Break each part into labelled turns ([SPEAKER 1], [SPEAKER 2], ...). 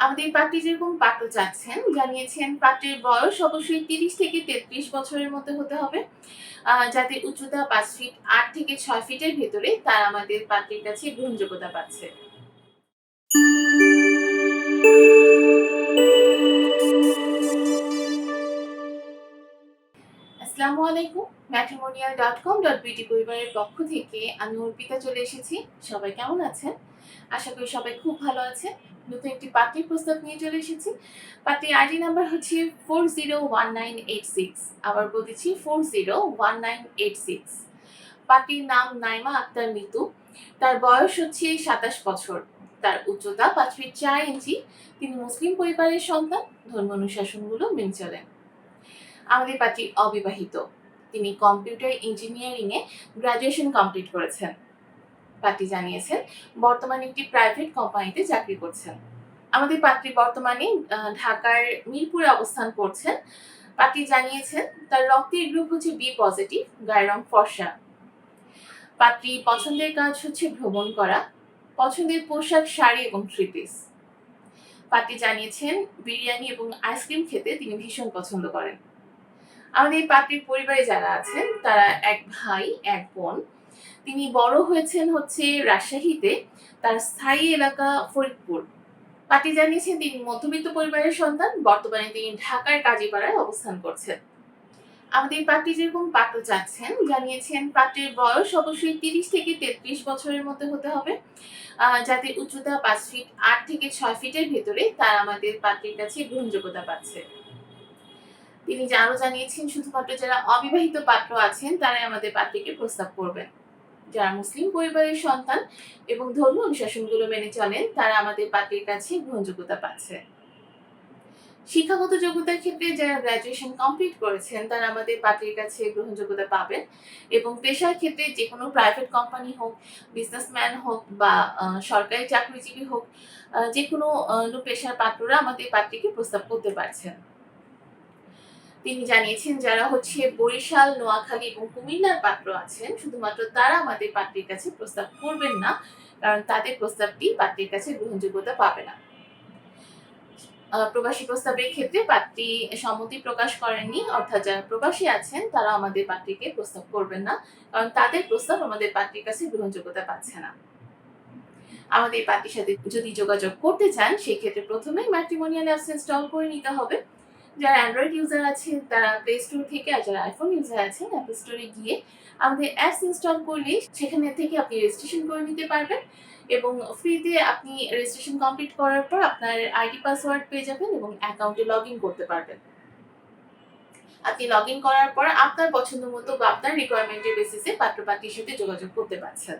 [SPEAKER 1] আমাদের পাত্রী যেরকম পাত্র চাচ্ছেন, জানিয়েছেন পাত্রের বয়স অবশ্যই ৩০ থেকে ৩৩ বছরের মধ্যে হতে হবে। যাদের উচ্চতা ৫ ফিট ৮ থেকে ৬ ফিটের ভেতরে তারা আমাদের পাত্রীর কাছে গ্রহণযোগ্যতা পাচ্ছে। আসসালামু আলাইকুম। matrimonial.com.bt পরিবারের পক্ষ থেকে আমি অর্পিতা চলে এসেছি। সবাই কেমন আছেন? আশা করি সবাই খুব ভালো আছেন। নতুন একটি পাত্রীর প্রস্তাব নিয়ে চলে এসেছি। পাত্রীর আইডি নাম্বার হচ্ছে 401986। আবার বলতেছি 401986। পাত্রীর নাম নাইমা আক্তার মিতু। তার বয়স হচ্ছে ২৭ বছর। তার উচ্চতা ৫ ফিট ৪ ইঞ্চি। তিনি মুসলিম পরিবারের সন্তান। ধর্ম অনুশাসনগুলো মেনে চলেন। আমাদের পাত্রী অবিবাহিত। তিনি কম্পিউটার ইঞ্জিনিয়ারিং এ গ্র্যাজুয়েশন কমপ্লিট করেছেন। পাত্রী জানিয়েছেন বর্তমানে একটি প্রাইভেট কোম্পানিতে চাকরি করছেন। আমাদের পাত্রী বর্তমানে ঢাকার মিরপুরে অবস্থান করছেন। পাত্রী জানিয়েছেন তার রক্তের গ্রুপ হচ্ছে বি পজিটিভ, গায়ের রং ফর্সা। পাত্রী পছন্দের কাজ হচ্ছে ভ্রমণ করা, পছন্দের পোশাক শাড়ি এবং থ্রি পিস। পাত্রী জানিয়েছেন বিরিয়ানি এবং আইসক্রিম খেতে তিনি ভীষণ পছন্দ করেন। আমাদের পাত্রীর পরিবারে যারা আছেন তারা এক ভাই এক বোন। তিনি বড় হয়েছেন হচ্ছে রাজশাহীতে, তার স্থায়ী এলাকা ফরিদপুর। পাত্রী জানিয়েছেন তিনি মধ্যবিত্ত পরিবারের সন্তান, বর্তমানে তিনি ঢাকার কাজীপাড়ায় অবস্থান করছেন। আমাদের পাত্রী যেরকম পাত্র চাচ্ছেন, জানিয়েছেন পাত্রের বয়স অবশ্যই ৩০ থেকে ৩৩ বছরের মধ্যে হতে হবে। যাদের উচ্চতা ৫ ফিট ৮ থেকে ৬ ফিটের ভেতরে তারা আমাদের পাত্রীর কাছে গ্রহণযোগ্যতা পাচ্ছে। তিনি আরো জানিয়েছেন শুধুমাত্র যারা অবিবাহিত পাত্র আছেন তারাই আমাদের পাত্রীকে প্রস্তাব করবেন। যারা মুসলিম পরিবারের সন্তান এবং ধর্ম অনুশাসনগুলো মেনে চলেন তারা আমাদের পাত্রীর কাছে গ্রহণযোগ্যতা পাচ্ছে। শিক্ষাগত যোগ্যতার ক্ষেত্রে যারা গ্র্যাজুয়েশন কমপ্লিট করেছেন তারা আমাদের পাত্রীর কাছে গ্রহণযোগ্যতা পাবেন এবং পেশার ক্ষেত্রে যে কোনো প্রাইভেট কোম্পানি হোক, বিজনেসম্যান হোক বা সরকারি চাকরিজীবী হোক, যে কোনো পেশার পাত্ররা আমাদের পাত্রীকে প্রস্তাব করতে পারছেন। তিনি জানিয়েছেন যারা হচ্ছে বরিশাল, নোয়াখালী এবং কুমিল্লার পাত্র আছেন শুধুমাত্র তারা আমাদের পাত্রীর কাছে প্রস্তাব করবেন না, কারণ তাদের প্রস্তাবটি পাত্রীর কাছে গ্রহণযোগ্যতা পাবে না। প্রবাসী প্রস্তাবের ক্ষেত্রে পাত্রী সম্মতি প্রকাশ করেননি, অর্থাৎ যারা প্রবাসী আছেন তারা আমাদের পাত্রীকে প্রস্তাব করবেন না, কারণ তাদের প্রস্তাব আমাদের পাত্রীর কাছে গ্রহণযোগ্যতা পাচ্ছে না। আমাদের পাত্রীর সাথে যদি যোগাযোগ করতে চান সেক্ষেত্রে প্রথমেই ম্যাট্রিমোনিয়াল অ্যাপস ইনস্টল করে নিতে হবে। যারা অ্যান্ড্রয়েড ইউজার আছেন তারা প্লে স্টোর থেকে, আর যারা আইফোন ইউজার আছেন অ্যাপল স্টোরে গিয়ে আমাদের অ্যাপস ইনস্টল করলে সেখানে থেকে আপনি রেজিস্ট্রেশন করে নিতে পারবেন এবং ফ্রিতে আপনি রেজিস্ট্রেশন কমপ্লিট করার পর আপনার আইডি পাসওয়ার্ড পেয়ে যাবেন এবং অ্যাকাউন্টে লগ ইন করতে পারবেন। আপনি লগ ইন করার পর আপনার পছন্দ মতো বা আপনার রিকোয়ারমেন্টের বেসিসে পাত্র-পাত্রীর সাথে যোগাযোগ করতে পারছেন।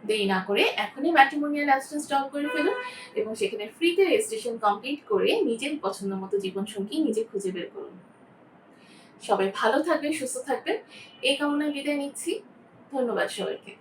[SPEAKER 1] দেরি না করে এখনই ম্যাট্রিমোনিয়াল অ্যাপস ইনস্টল করে ফেলুন এবং সেখানে ফ্রিতে রেজিস্ট্রেশন কমপ্লিট করে নিজের পছন্দ মতো জীবনসঙ্গী নিজে খুঁজে বের করুন। সবাই ভালো থাকবেন, সুস্থ থাকবেন এই কামনায় বিদায় নিচ্ছি। ধন্যবাদ সবাইকে।